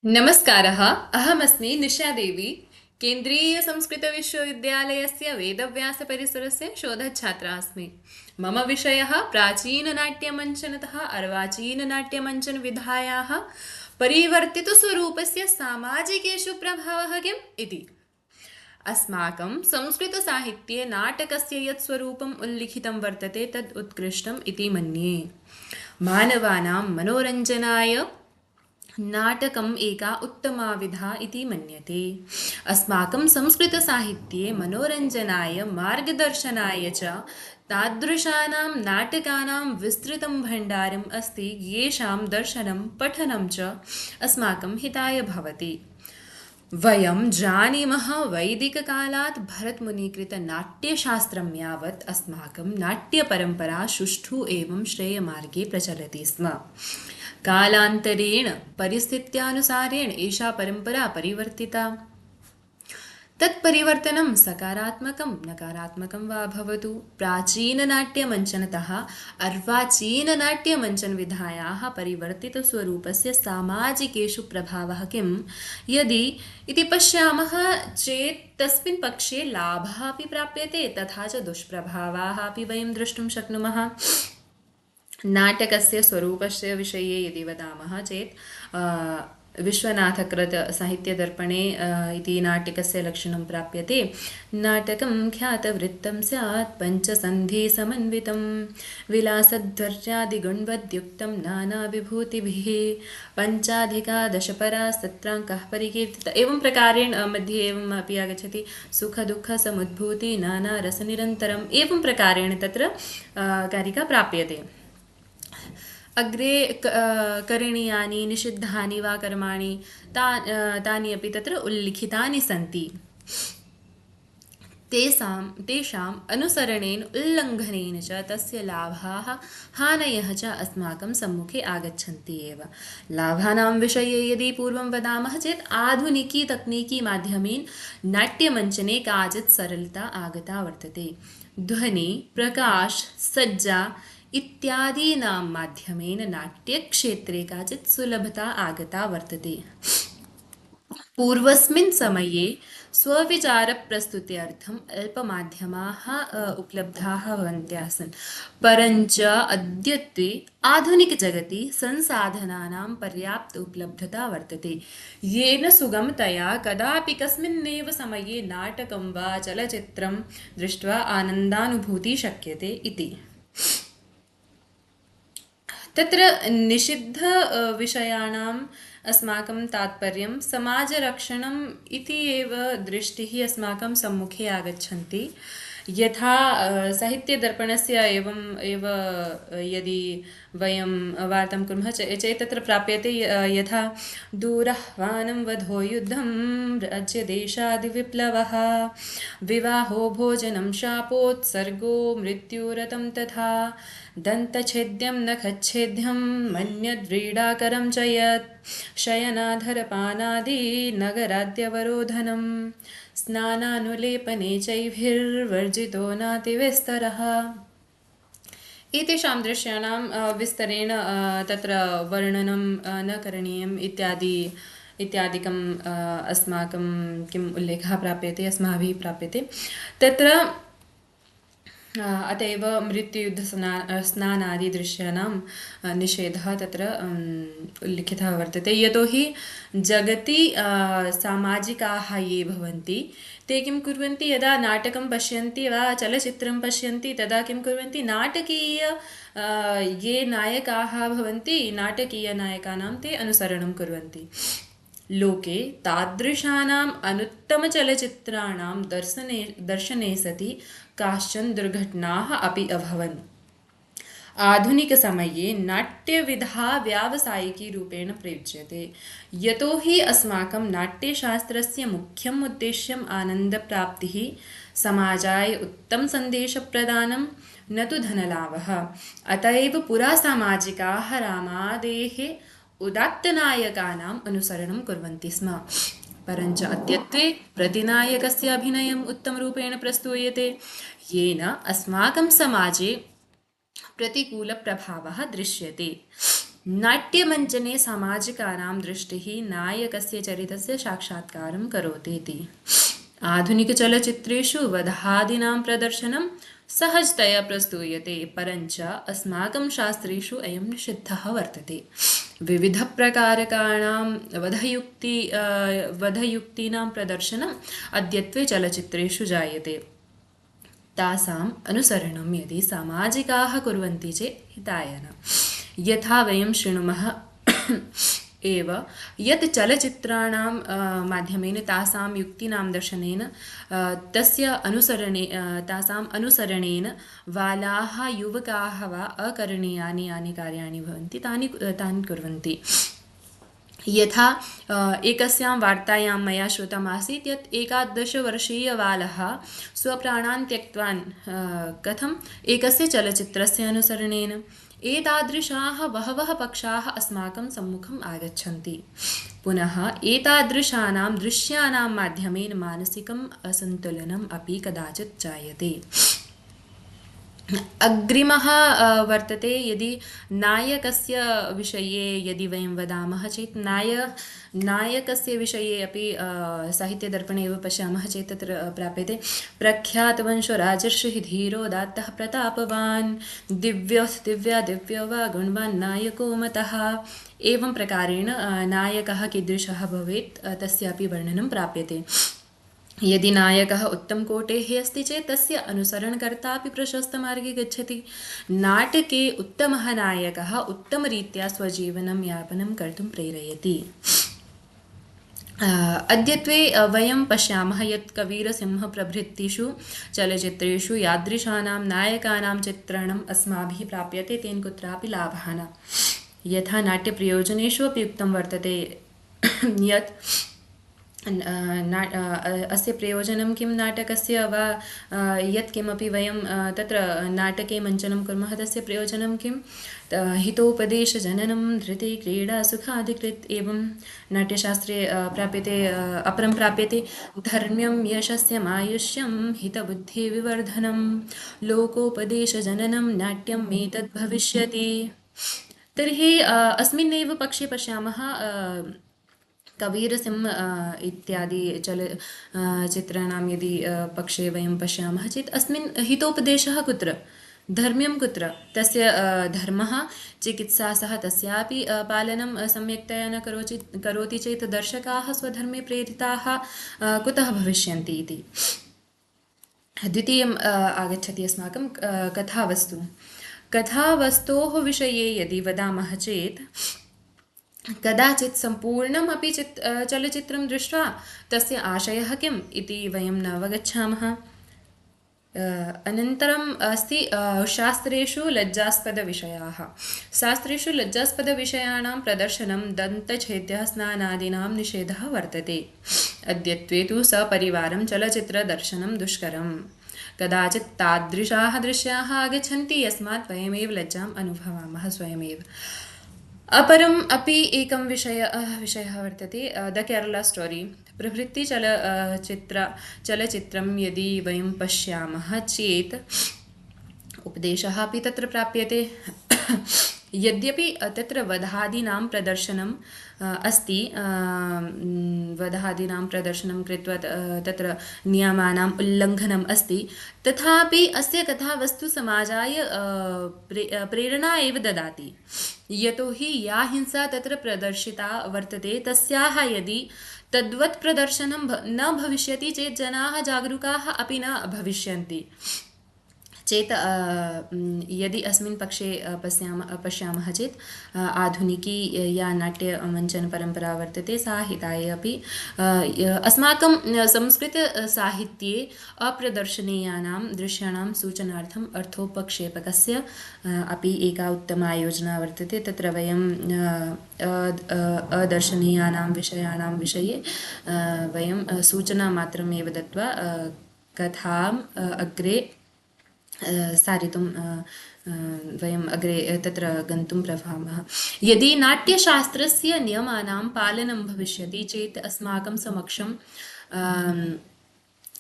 नमस्कारः। अहमस्मि निशादेवी। केन्द्रीयसंस्कृतविश्वविद्यालयस्य वेदव्यासपरिसरस्य शोधच्छात्रा अस्मि। मम विषयः प्राचीननाट्यमञ्चनतः अर्वाचीननाट्यमञ्चनविधायाः परिवर्तितस्वरूपस्य सामाजिकेषु प्रभावः किम् इति। अस्माकं संस्कृतसाहित्ये नाटकस्य यत् स्वरूपम् उल्लिखितं वर्तते तद् उत्कृष्टम् इति मन्ये। मानवानां मनोरञ्जनाय नाटकम् एका उत्तमा विधा इति मन्यते। अस्माकं संस्कृतसाहित्ये मनोरञ्जनाय मार्गदर्शनाय च तादृशानां नाटकानां विस्तृतं भण्डारम् अस्ति येषां दर्शनं पठनं च अस्माकं हिताय भवति। वयं जानीमः वैदिककालात् भरतमुनिकृतनाट्यशास्त्रं यावत् अस्माकं नाट्यपरम्परा सुष्ठु एवं श्रेयमार्गे प्रचलति स्म। कालान्तरेण परिस्थित्यानुसारेण एषा परम्परा परिवर्तिता। तत्परिवर्तनं सकारात्मकं नकारात्मकं वा भवतु प्राचीननाट्यमञ्चनतः अर्वाचीननाट्यमञ्चनविधायाः परिवर्तितस्वरूपस्य सामाजिकेषु प्रभावः किं यदि इति पश्यामः चेत् तस्मिन् पक्षे लाभः अपि प्राप्यते तथा च दुष्प्रभावाः अपि वयं द्रष्टुं शक्नुमः। नाटकस्य स्वरूपस्य विषये यदि वदामः चेत् विश्वनाथकृतसाहित्यदर्पणे इति नाटकस्य लक्षणं प्राप्यते। नाटकं ख्यातवृत्तं स्यात् पञ्चसन्धिसमन्वितं विलासध्वर्यादिगुण्वद्युक्तं नानाविभूतिभिः पञ्चाधिकादशपरास्तत्राङ्कः परिकीर्तितः। एवं प्रकारेण मध्ये एवम् अपि आगच्छति सुखदुःखसमुद्भूति नानारसनिरन्तरम्। एवं प्रकारेण तत्र कारिका प्राप्यते। अग्रे करणीयानि निषिद्धानि वा कर्माणि तानि अपि तत्र उल्लिखितानि सन्ति। तेषाम् अनुसरणेन उल्लङ्घनेन च तस्य लाभाः हानयः च अस्माकं सम्मुखे आगच्छन्ति एव। लाभानां विषये यदि पूर्वं वदामः चेत् आधुनिकी तकनीकी माध्यमेन नाट्यमञ्चने काचित् सरलता आगता वर्तते। ध्वनि प्रकाश सज्जा इत्यादीनां माध्यमेन नाट्यक्षेत्रे काचित् सुलभता आगता वर्तते। पूर्वस्मिन् समये स्वविचारप्रस्तुत्यर्थम् अल्पमाध्यमाः उपलब्धाः भवन्त्यासन्, परञ्च अद्यत्वे आधुनिकजगति संसाधनानां पर्याप्त उपलब्धता वर्तते, येन सुगमतया कदापि कस्मिन्नेव समये नाटकं वा चलच्चित्रं दृष्ट्वा आनन्दानुभूतिः शक्यते इति। तत्र निषिद्ध विषयाणाम् अस्माकं तात्पर्यं समाजरक्षणम् इति एव दृष्टिः अस्माकं सम्मुखे आगच्छन्ति। यथा साहित्यदर्पणस्य एवं एव यदि वयं वार्तां कुर्मः चेत् तत्र प्राप्यते यथा दूराह्वानं वधो युद्धं राज्यदेशादिविप्लवः विवाहो भोजनं शापोत्सर्गो मृत्युरतं तथा दन्तछेद्यं नखच्छेद्यं मन्यद्व्रीडाकरं च यत् शयनाधरपानादि नगराद्यवरोधनं स्नानानुलेपने चैभिर्वर्जितो नातिविस्तरः। एतेषां दृश्याणां विस्तरेण तत्र वर्णनं न करणीयम् इत्यादिकम् अस्माकं किम् उल्लेखः प्राप्यते अस्माभिः प्राप्यते। तत्र अत एव मृत्युयुद्धस्नानादिदृश्यानां निषेधः तत्र उल्लिखितः वर्तते। यतोहि जगति सामाजिकाः ये भवन्ति ते किं कुर्वन्ति, यदा नाटकं पश्यन्ति वा चलच्चित्रं पश्यन्ति तदा किं कुर्वन्ति, नाटकीय ये नायकाः भवन्ति नाटकीयनायकानां ते अनुसरणं कुर्वन्ति। लोके तादृशानाम् अनुत्तमचलच्चित्राणां दर्शने सति काश्चन दुर्घटनाः अपि अभवन्। आधुनिकसमये नाट्यविधा व्यावसायिकी रूपेण प्रयुज्यते, यतोहि अस्माकं नाट्यशास्त्रस्य मुख्यम् उद्देश्यम् आनन्दप्राप्तिः, समाजाय उत्तमसन्देशप्रदानं, न तु धनलाभः। अत एव पुरा सामाजिकाः रामादेः उदात्तनायकानाम् अनुसरणं कुर्वन्ति स्म, परञ्च अद्यत्वे प्रतिनायकस्य अभिनयम् उत्तमरूपेण प्रस्तूयते, येन अस्माकं समाजे प्रतिकूलप्रभावः दृश्यते। नाट्यमञ्चने सामाजिकानां दृष्टिः नायकस्य चरितस्य साक्षात्कारं करोति इति। आधुनिकचलच्चित्रेषु वधादीनां प्रदर्शनं सहजतया प्रस्तूयते, परञ्च अस्माकं शास्त्रेषु अयं निषिद्धः वर्तते। विविधप्रकारकाणां वधयुक्तीनां प्रदर्शनम् अद्यत्वे चलच्चित्रेषु जायते। तासाम् अनुसरणं यदि सामाजिकाः कुर्वन्ति चेत् हिताय न। यथा वयं शृणुमः एव यत् चलच्चित्राणां माध्यमेन तासां युक्तीनां दर्शनेन तासाम् अनुसरणेन बालाः युवकाः वा अकरणीयानि यानि कार्याणि भवन्ति तानि कुर्वन्ति। यथा एकस्यां वार्तायां मया श्रुतमासीत् यत् 11-वर्षीयबालः स्वप्राणान् त्यक्तवान् कथम् एकस्य चलच्चित्रस्य अनुसरणेन। एतादृशाः बहवः पक्षाः अस्माकं सम्मुखम् आगच्छन्ति। पुनः एतादृशानां दृश्यानां माध्यमेन मानसिकम् असन्तुलनम् अपि कदाचित् जायते। अग्रिमः वर्तते यदि नायकस्य विषये यदि वयं वदामः चेत् नायकस्य विषये अपि साहित्यदर्पणे एव पश्यामः चेत् तत्र प्राप्यते प्रख्यातवंशो राजर्षिः धीरोदात्तः प्रतापवान् दिव्यो वा गुणवान् नायको मतः। एवं प्रकारेण नायकः कीदृशः भवेत् तस्यापि वर्णनं प्राप्यते। यदि नायकः उत्तमकोटेः अस्ति चेत् तस्य अनुसरणकर्ता अपि प्रशस्तमार्गे गच्छति। नाटके उत्तमः नायकः उत्तमरीत्या स्वजीवनं यापनं कर्तुं प्रेरयति। अद्यत्वे वयं पश्यामः यत् कबीरसिंहप्रभृतिषु चलच्चित्रेषु यादृशानां नायकानां चित्रणम् अस्माभिः प्राप्यते तेन कुत्रापि लाभः न। यथा नाट्यप्रयोजनेषु अपि उक्तं वर्तते यत् अस्य प्रयोजनं किं नाटकस्य वा यत्किमपि वयं तत्र नाटके मञ्चनं कुर्मः तस्य प्रयोजनं किं हितोपदेशजननं धृति क्रीडा सुखाधिकृत्। एवं नाट्यशास्त्रे प्राप्यते अपरं प्राप्यते धर्म्यं यशस्यमायुष्यं हितबुद्धिविवर्धनं लोकोपदेशजननं नाट्यम् एतद् भविष्यति। तर्हि अस्मिन्नेव पक्षे पश्यामः कबीरसिंह इत्यादि चित्राणां यदि पक्षे वयं पश्यामः चेत् अस्मिन् हितोपदेशः कुत्र, धर्म्यं कुत्र, तस्य धर्मः चिकित्सा सह तस्यापि पालनं सम्यक्तया न करोति चेत् दर्शकाः स्वधर्मे प्रेरिताः कुतः भविष्यन्ति इति। द्वितीयम् आगच्छति अस्माकं कथावस्तु। कथावस्तोः विषये यदि वदामः चेत् कदाचित् सम्पूर्णमपि चलच्चित्रं दृष्ट्वा तस्य आशयः किम् इति वयं न अवगच्छामः। अनन्तरम् अस्ति शास्त्रेषु लज्जास्पदविषयाः। शास्त्रेषु लज्जास्पदविषयाणां प्रदर्शनं दन्तछेद्यः स्नानादीनां निषेधः वर्तते। अद्यत्वे तु सपरिवारं चलच्चित्रदर्शनं दुष्करम्। कदाचित् तादृशाः दृश्याः आगच्छन्ति यस्मात् वयमेव लज्जाम् अनुभवामः स्वयमेव। अपरम् अपि एकं विषयः वर्तते द केरला स्टोरी प्रभृति चलच्चित्रं यदि वयं पश्यामः चेत् उपदेशः अपि तत्र प्राप्यते। यद्यपि तत्र वधादीनां प्रदर्शनम् अस्ति, वधादीनां प्रदर्शनं कृत्वा तत्र नियमानाम् उल्लङ्घनम् अस्ति, तथापि अस्य कथावस्तु समाजाय प्रेरणा एव ददाति। यतोहि या हिंसा तत्र प्रदर्शिता वर्तते तस्याः यदि तद्वत् प्रदर्शनं न भविष्यति चेत् जनाः जागरूकाः अपि न भविष्यन्ति चेत् यदि अस्मिन् पक्षे पश्यामः चेत् आधुनिकी या नाट्यमञ्चनपरम्परा वर्तते सा हिताय अपि अस्माकं संस्कृतसाहित्ये अप्रदर्शनीयानां दृश्याणां सूचनार्थम् अर्थोपक्षेपकस्य अपि एका उत्तमा योजना वर्तते। तत्र वयं अदर्शनीयानां विषयाणां विषये वयं सूचनामात्रमेव दत्वा कथाम् अग्रे सारितुं वयम् अग्रे तत्र गन्तुं प्रभवामः। यदि नाट्यशास्त्रस्य नियमानां पालनं भविष्यति चेत् अस्माकं समक्षं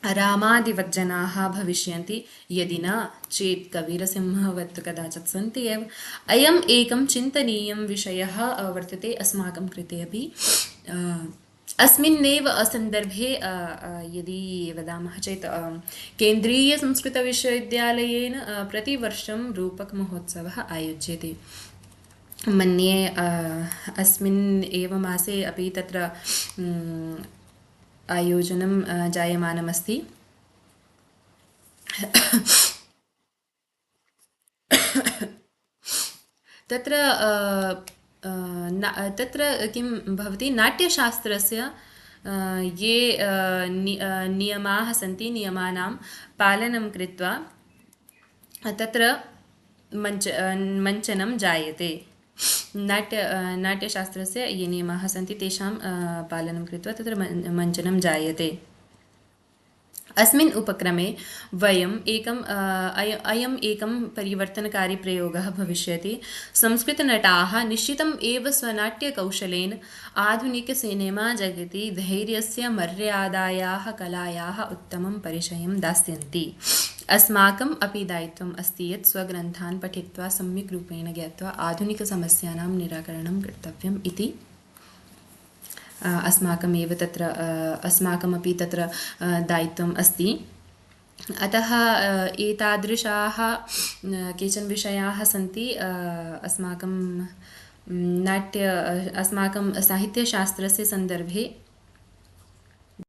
रामादिवज्जनाः भविष्यन्ति यदि न चेत् कबीरसिंहवत् कदाचित् सन्ति एव। अयम् एकं चिन्तनीयं विषयः वर्तते अस्माकं कृते अपि। अस्मिन्नेव सन्दर्भे यदि वदामः चेत् केन्द्रीयसंस्कृतविश्वविद्यालयेन प्रतिवर्षं रूपकमहोत्सवः आयोज्यते। मन्ये अस्मिन् एव मासे अपि तत्र आयोजनं जायमानमस्ति। तत्र तत्र किं भवति, नाट्यशास्त्रस्य ये नियमाः सन्ति, नियमानां पालनं कृत्वा तत्र मञ्चनं जायते। नाट्यशास्त्रस्य ये नियमाः सन्ति तेषां पालनं कृत्वा तत्र मञ्चनं जायते। अस्मिन् उपक्रमे वयम् अयम् एकं परिवर्तनकारी प्रयोगः भविष्यति। संस्कृतनटाः निश्चितम् एव स्वनाट्यकौशलेन आधुनिकसिनेमा जगति धैर्यस्य, मर्यादायाः, कलायाः उत्तमं परिचयं दास्यन्ति। अस्माकम् अपि दायित्वम् अस्ति यत् स्वग्रन्थान् पठित्वा सम्यक् रूपेण ज्ञात्वा आधुनिकसमस्यानां निराकरणं कर्तव्यम् इति अस्माकमेव तत्र अस्माकमपि तत्र दायित्वम् अस्ति। अतः एतादृशाः केचन विषयाः सन्ति अस्माकं साहित्यशास्त्रस्य सन्दर्भे